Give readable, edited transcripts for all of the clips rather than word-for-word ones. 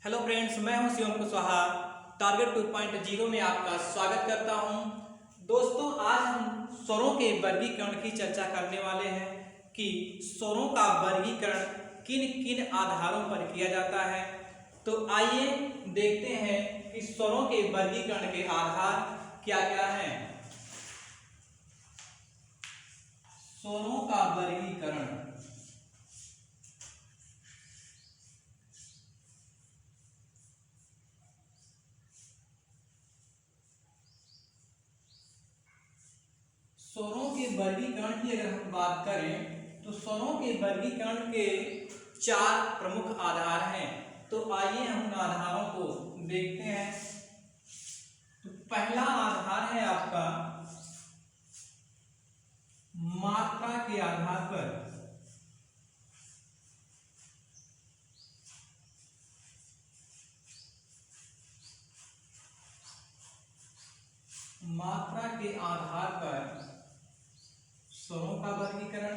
Hello friends, मैं हूं Shivam Kushwaha. Target 2.0 में आपका स्वागत करता हूं। दोस्तों, आज हम स्वरों के वर्गीकरण की चर्चा करने वाले हैं कि स्वरों का वर्गीकरण किन किन आधारों पर किया जाता है। तो आइए देखते हैं कि स्वरों के वर्गीकरण के आधार क्या क्या हैं। स्वरों का वर्गीकरण। स्वरों के वर्गीकरण की अगर हम बात करें तो स्वरों के वर्गीकरण के चार प्रमुख आधार हैं। तो आइए हम उन आधारों को देखते हैं। तो पहला आधार है आपका मात्रा के आधार पर। मात्रा के आधार पर स्वरों का वर्गीकरण।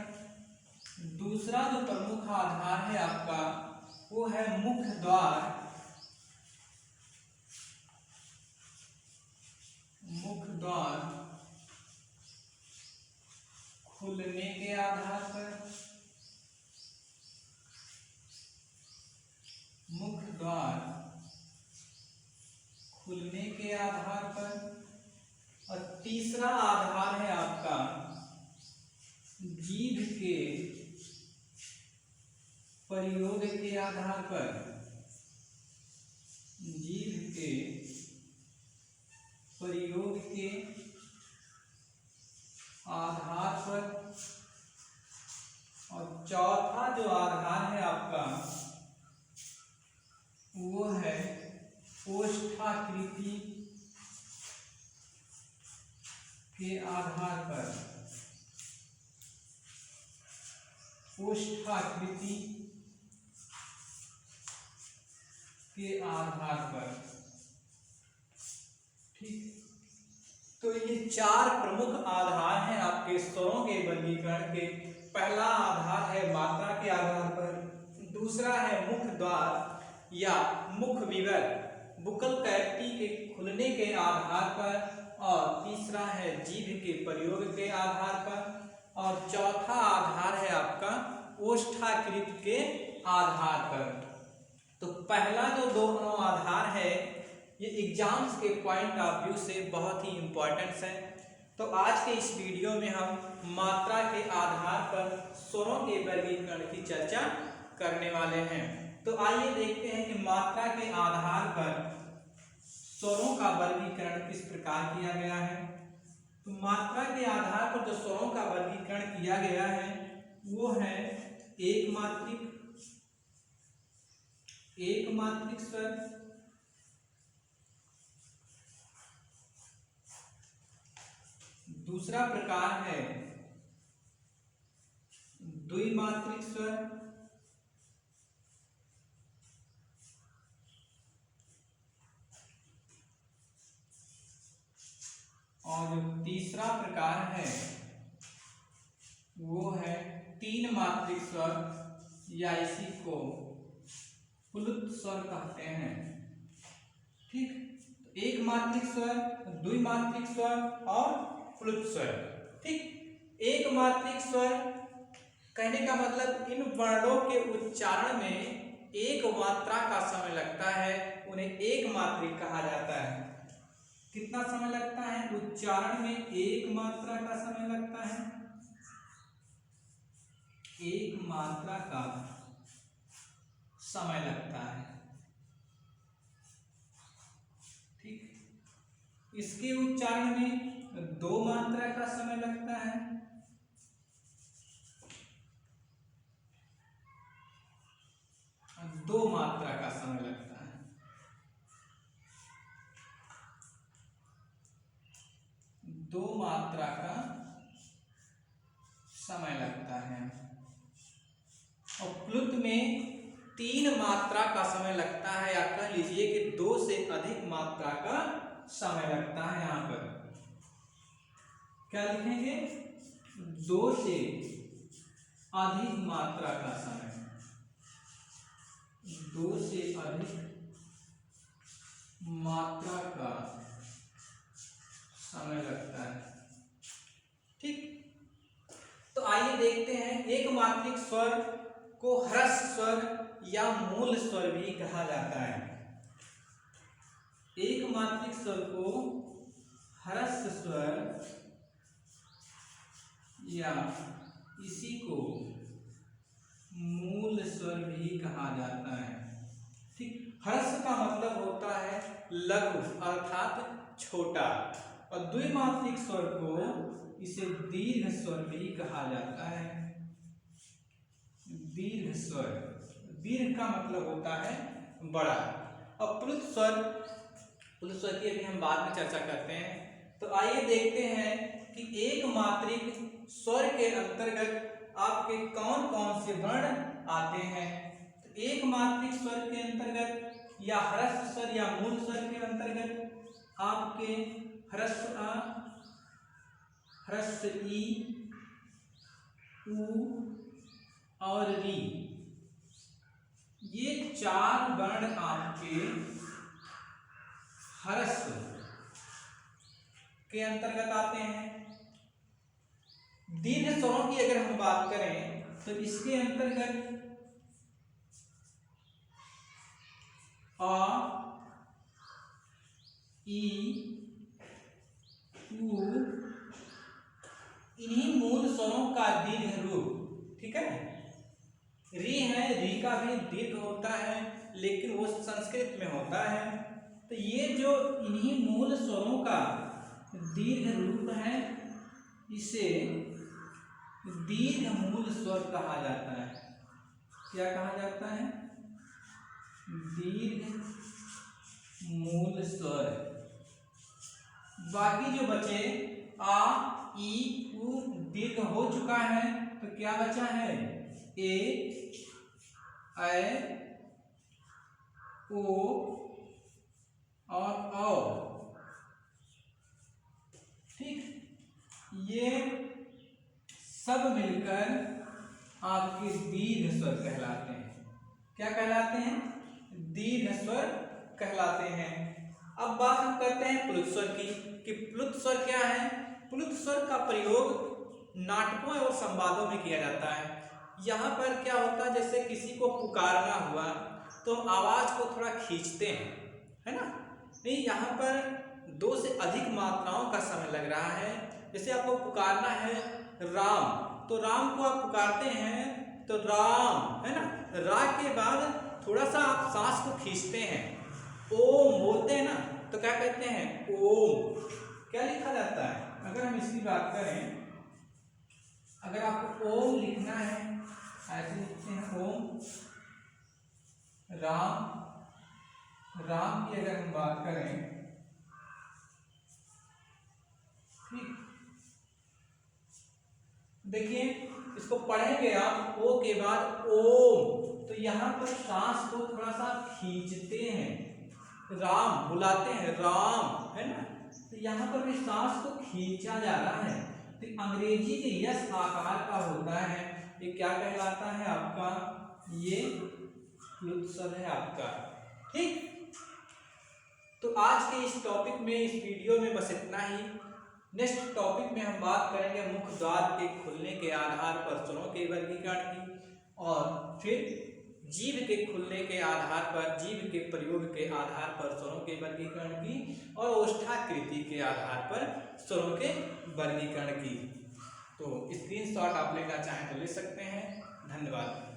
दूसरा जो प्रमुख आधार है आपका वो है मुख द्वार। मुख द्वार खुलने के आधार पर। मुख द्वार खुलने के आधार पर। और तीसरा आधार है आपका जीभ के प्रयोग के आधार पर। जीभ के प्रयोग के आधार पर। और चौथा जो आधार है आपका वो है ओष्ठाकृति के आधार पर। ओष्ठाकृति के आधार पर। ठीक, तो ये चार प्रमुख आधार हैं आपके स्वरों के वर्गीकरण के। पहला आधार है मात्रा के आधार पर। दूसरा है मुख द्वार या मुख विवर, बुक्कल कैविटी के खुलने के आधार पर। और तीसरा है जीभ के प्रयोग के आधार पर। और चौथा आधार है आपका ओष्ठाकृति के आधार पर। तो पहला जो दोनों आधार है ये एग्जाम्स के पॉइंट ऑफ व्यू से बहुत ही इंपॉर्टेंट है। तो आज के इस वीडियो में हम मात्रा के आधार पर स्वरों के वर्गीकरण की चर्चा करने वाले हैं। तो आइए देखते हैं कि मात्रा के आधार पर स्वरों का वर्गीकरण किस प्रकार किया गया है। तो मात्रा के आधार पर जो स्वरों का वर्गीकरण किया गया है वो है एक मात्रिक स्वर, दूसरा प्रकार है द्विमात्रिक स्वर, और जो तीसरा प्रकार है वो है तीन मात्रिक स्वर या इसी को प्लुत स्वर कहते हैं। ठीक, एक मात्रिक स्वर, द्विमात्रिक स्वर और प्लुत स्वर। ठीक, एक मात्रिक स्वर कहने का मतलब इन वर्णों के उच्चारण में एक मात्रा का समय लगता है, उन्हें एक मात्रिक कहा जाता है। कितना समय लगता है? उच्चारण में एक मात्रा का समय लगता है। एक मात्रा का समय लगता है। ठीक, इसके उच्चारण में दो मात्रा का समय लगता है। दो मात्रा का समय लगता है। दो मात्रा का समय लगता है। और प्लुत में तीन मात्रा का समय लगता है, या कह लीजिए कि दो से अधिक मात्रा का समय लगता है। यहां पर क्या लिखेंगे? दो से अधिक मात्रा का समय। दो से अधिक मात्रा का समय लगता है। ठीक, तो आइए देखते हैं एक मात्रिक स्वर को ह्रस्व स्वर या मूल स्वर भी कहा जाता है। एक मात्रिक स्वर को ह्रस्व स्वर या इसी को मूल स्वर भी कहा जाता है। ठीक, ह्रस्व का मतलब होता है लघु अर्थात छोटा, और द्विमात्रिक स्वर को इसे दीर्घ स्वर भी कहा जाता है। दीर्घ स्वर, दीर्घ का मतलब होता है बड़ा। और प्लुत स्वर की अभी हम बाद में चर्चा करते हैं। तो आइए देखते हैं कि एक मात्रिक स्वर के अंतर्गत आपके कौन कौन से वर्ण आते हैं। तो एक मात्रिक स्वर के अंतर्गत या ह्रस्व स्वर या मूल स्वर के अंतर्गत आपके ह्रस्व आ, ह्रस्व ई, उ और री, ये चार वर्ण आपके ह्रस्व के अंतर्गत आते हैं। दीर्घ स्वरों की अगर हम बात करें तो इसके अंतर्गत आ, ई, उ, इन्हीं मूल स्वरों का दीर्घ रूप। ठीक है, री है, री का भी दीर्घ होता है लेकिन वो संस्कृत में होता है। तो ये जो इन्हीं मूल स्वरों का दीर्घ रूप है इसे दीर्घ मूल स्वर कहा जाता है। क्या कहा जाता है? दीर्घ मूल स्वर। बाकी जो बचे आ, ई, उ दीर्घ हो चुका है, तो क्या बचा है? ए, ऐ, ओ और औ। ठीक, ये सब मिलकर आपके दीर्घ स्वर कहलाते हैं। क्या कहलाते हैं? दीर्घ स्वर कहलाते हैं। अब बात हम करते हैं प्लुत स्वर की कि प्लुत स्वर क्या है। प्लुत स्वर का प्रयोग नाटकों और संवादों में किया जाता है। यहाँ पर क्या होता है, जैसे किसी को पुकारना हुआ तो आवाज को थोड़ा खींचते हैं, है ना। नहीं, यहाँ पर दो से अधिक मात्राओं का समय लग रहा है। जैसे आपको पुकारना है राम, तो राम को आप पुकारते हैं तो राम, है ना। रा के बाद थोड़ा सा आप सांस को खींचते हैं, ओम बोलते हैं ना, तो क्या कहते हैं? ओम। क्या लिखा जाता है? अगर हम इसकी बात करें, अगर आपको ओम लिखना है ऐसे लिखते हैं ओम। राम, राम की अगर हम बात करें, ठीक, देखिए इसको पढ़ेंगे आप ओ के बाद ओम, तो यहाँ पर सांस को थोड़ा सा खींचते हैं, राम बुलाते हैं राम, है ना। तो यहाँ पर भी सांस को खींचा जा रहा है। तो अंग्रेजी के यस आकार का होता है, ये क्या कहलाता है आपका? ये प्लुत स्वर है आपका। ठीक, तो आज के इस टॉपिक में, इस वीडियो में बस इतना ही। नेक्स्ट टॉपिक में हम बात करेंगे मुख द्वार के खुलने के आधार पर स्वरों के वर्गीकरण की, और फिर जीभ के खुलने के आधार पर, जीभ के प्रयोग के आधार पर स्वरों के वर्गीकरण की, और ओष्ठाकृति के आधार पर स्वरों के वर्गीकरण की। तो स्क्रीनशॉट आप लेना चाहें तो ले सकते हैं। धन्यवाद।